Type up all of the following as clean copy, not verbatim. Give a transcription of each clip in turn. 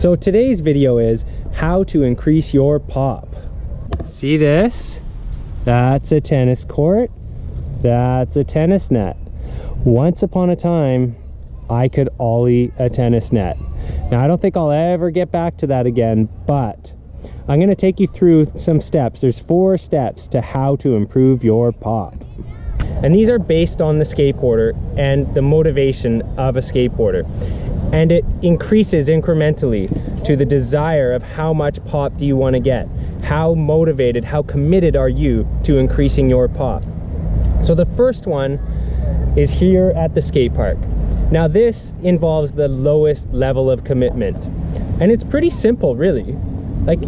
So today's video is how to increase your pop. See this? That's a tennis court. That's a tennis net. Once upon a time, I could ollie a tennis net. Now I don't think I'll ever get back to that again, but I'm going to take you through some steps. There's 4 steps to how to improve your pop. And these are based on the skateboarder and the motivation of a skateboarder. And it increases incrementally to the desire of how much pop do you want to get? How motivated, how committed are you to increasing your pop? So the first one is here at the skate park. Now this involves the lowest level of commitment. And it's pretty simple, really. Like,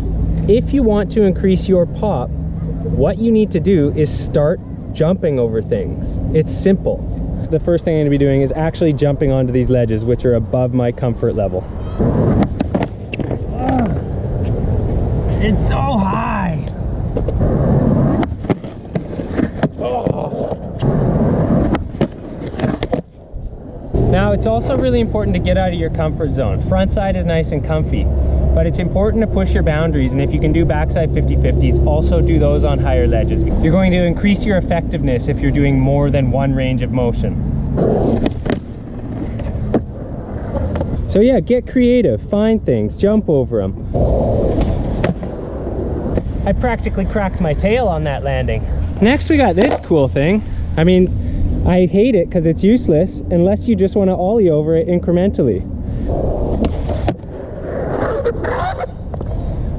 if you want to increase your pop, what you need to do is start jumping over things. It's simple. The first thing I'm going to be doing is actually jumping onto these ledges, which are above my comfort level. It's so high. Now it's also really important to get out of your comfort zone. Front side is nice and comfy, but it's important to push your boundaries, and if you can do backside 50-50s, also do those on higher ledges. You're going to increase your effectiveness if you're doing more than one range of motion. So yeah, get creative, find things, jump over them. I practically cracked my tail on that landing. Next we got this cool thing. I mean, I hate it because it's useless unless you just want to ollie over it incrementally.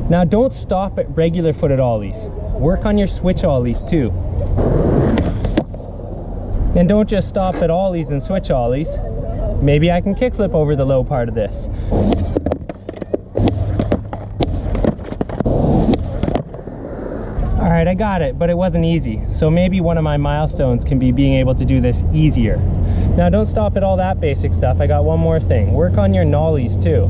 Now don't stop at regular footed ollies. Work on your switch ollies too. And don't just stop at ollies and switch ollies. Maybe I can kickflip over the low part of this. Alright, I got it, but it wasn't easy. So maybe one of my milestones can be being able to do this easier. Now don't stop at all that basic stuff. I got one more thing. Work on your nollies too.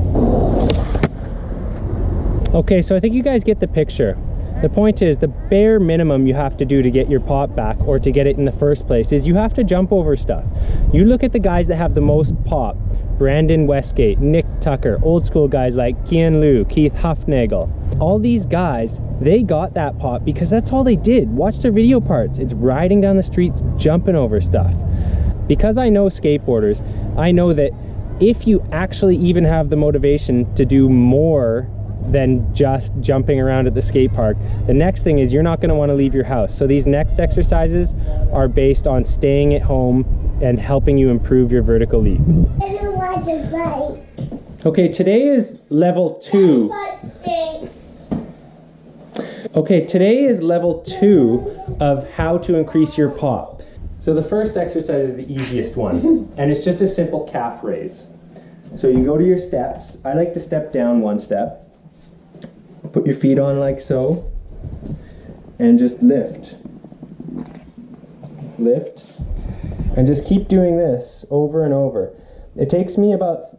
Okay, so I think you guys get the picture. The point is, the bare minimum you have to do to get your pop back, or to get it in the first place, is you have to jump over stuff. You look at the guys that have the most pop. Brandon Westgate, Nick Tucker, old school guys like Kian Liu, Keith Huffnagel. All these guys, they got that pop because that's all they did. Watch their video parts. It's riding down the streets, jumping over stuff. Because I know skateboarders, I know that if you actually even have the motivation to do more than just jumping around at the skate park, the next thing is you're not going to want to leave your house. So these next exercises are based on staying at home and helping you improve your vertical leap. Okay, today is level 2. Okay, today is level 2 of how to increase your pop. So the first exercise is the easiest one, and it's just a simple calf raise. So you go to your steps. I like to step down 1 step. Put your feet on like so, and just lift. Lift. And just keep doing this over and over. It takes me about,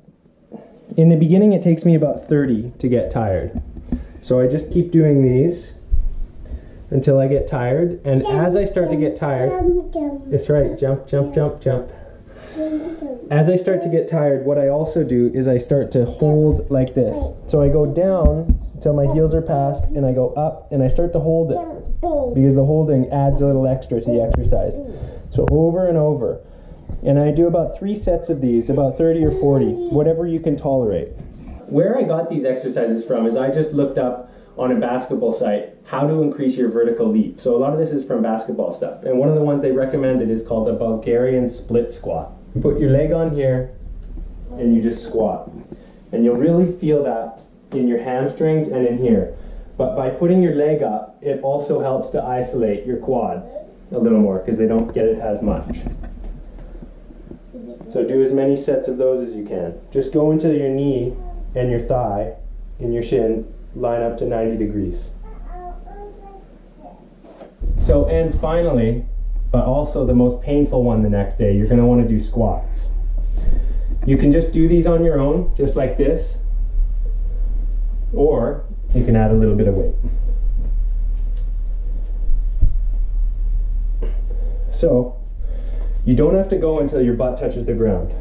in the beginning it takes me about 30 to get tired. So I just keep doing these until I get tired, and as I start to get tired, it's right, jump, jump, jump, jump. As I start to get tired, what I also do is I start to hold like this. So I go down until my heels are past, and I go up and I start to hold it, because the holding adds a little extra to the exercise. So over and over. And I do about 3 sets of these, about 30 or 40, whatever you can tolerate. Where I got these exercises from is I just looked up on a basketball site how to increase your vertical leap. So a lot of this is from basketball stuff. And one of the ones they recommended is called the Bulgarian split squat. You put your leg on here and you just squat. And you'll really feel that in your hamstrings and in here. But by putting your leg up, it also helps to isolate your quad a little more because they don't get it as much. So do as many sets of those as you can. Just go into your knee and your thigh and your shin, line up to 90 degrees. So, and finally, but also the most painful one the next day, you're going to want to do squats. You can just do these on your own, just like this, or you can add a little bit of weight. So, you don't have to go until your butt touches the ground.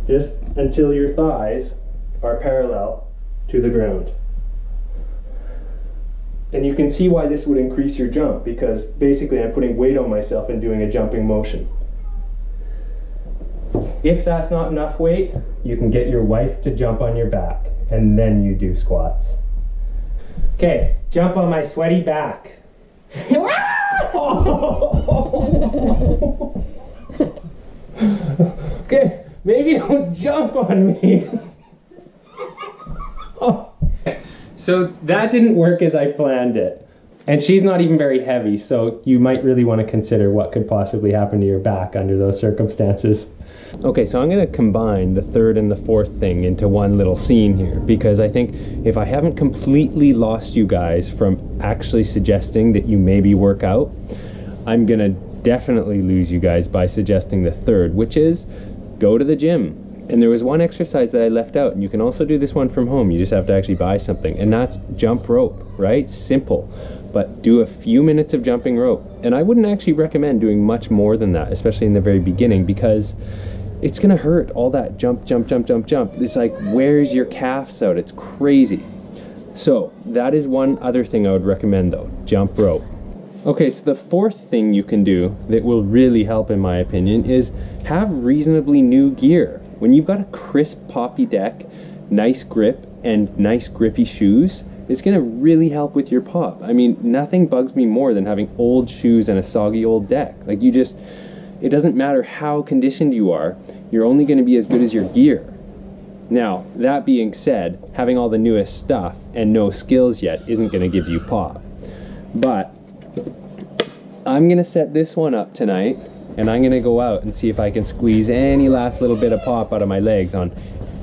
Just until your thighs are parallel to the ground. And you can see why this would increase your jump, because basically I'm putting weight on myself and doing a jumping motion. If that's not enough weight, you can get your wife to jump on your back, and then you do squats. Okay, jump on my sweaty back. Okay, maybe don't jump on me. So that didn't work as I planned it. And she's not even very heavy, so you might really want to consider what could possibly happen to your back under those circumstances. Okay, so I'm going to combine the third and the fourth thing into one little scene here, because I think if I haven't completely lost you guys from actually suggesting that you maybe work out, I'm going to definitely lose you guys by suggesting the third, which is go to the gym. And there was one exercise that I left out, and you can also do this one from home. You just have to actually buy something, and that's jump rope, right? Simple, but do a few minutes of jumping rope. And I wouldn't actually recommend doing much more than that, especially in the very beginning, because it's gonna hurt. All that jump, jump, jump, jump, jump. It's like wears your calves out. It's crazy. So that is one other thing I would recommend though, jump rope. Okay, so the fourth thing you can do that will really help in my opinion is have reasonably new gear. When you've got a crisp poppy deck, nice grip, and nice grippy shoes, it's gonna really help with your pop. I mean, nothing bugs me more than having old shoes and a soggy old deck. Like it doesn't matter how conditioned you are, you're only gonna be as good as your gear. Now, that being said, having all the newest stuff and no skills yet isn't gonna give you pop. But I'm gonna set this one up tonight, and I'm gonna go out and see if I can squeeze any last little bit of pop out of my legs on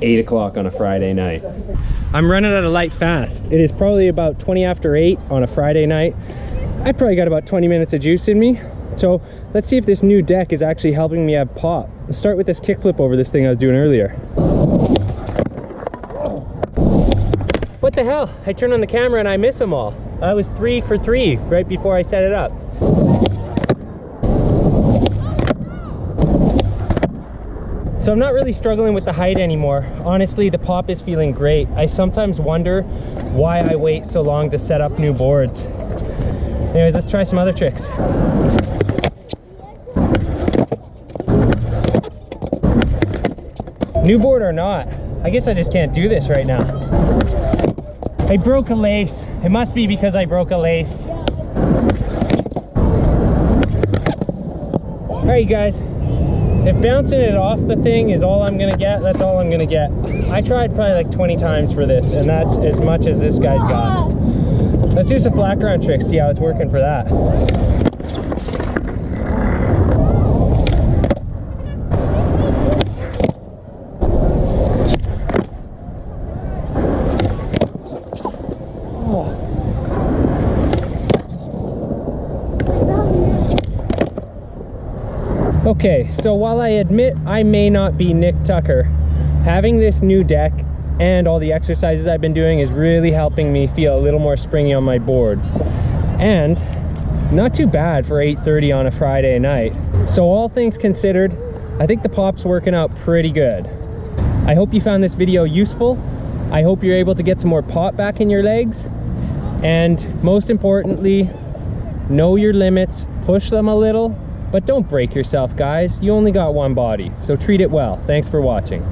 8 o'clock on a Friday night. I'm running out of light fast. It is probably about 20 after 8 on a Friday night. I probably got about 20 minutes of juice in me. So let's see if this new deck is actually helping me have pop. Let's start with this kickflip over this thing I was doing earlier. What the hell? I turned on the camera and I miss them all. I was 3 for 3 right before I set it up. So I'm not really struggling with the height anymore. Honestly, the pop is feeling great. I sometimes wonder why I wait so long to set up new boards. Anyways, let's try some other tricks. New board or not, I guess I just can't do this right now. I broke a lace. It must be because I broke a lace. All right, you guys. If bouncing it off the thing is all I'm gonna get, that's all I'm gonna get. I tried probably like 20 times for this, and that's as much as this guy's got. Let's do some flat ground tricks, see how it's working for that. Okay, so while I admit I may not be Nick Tucker, having this new deck and all the exercises I've been doing is really helping me feel a little more springy on my board. And not too bad for 8:30 on a Friday night. So all things considered, I think the pop's working out pretty good. I hope you found this video useful. I hope you're able to get some more pop back in your legs. And most importantly, know your limits, push them a little, but don't break yourself, guys. You only got one body, so treat it well. Thanks for watching.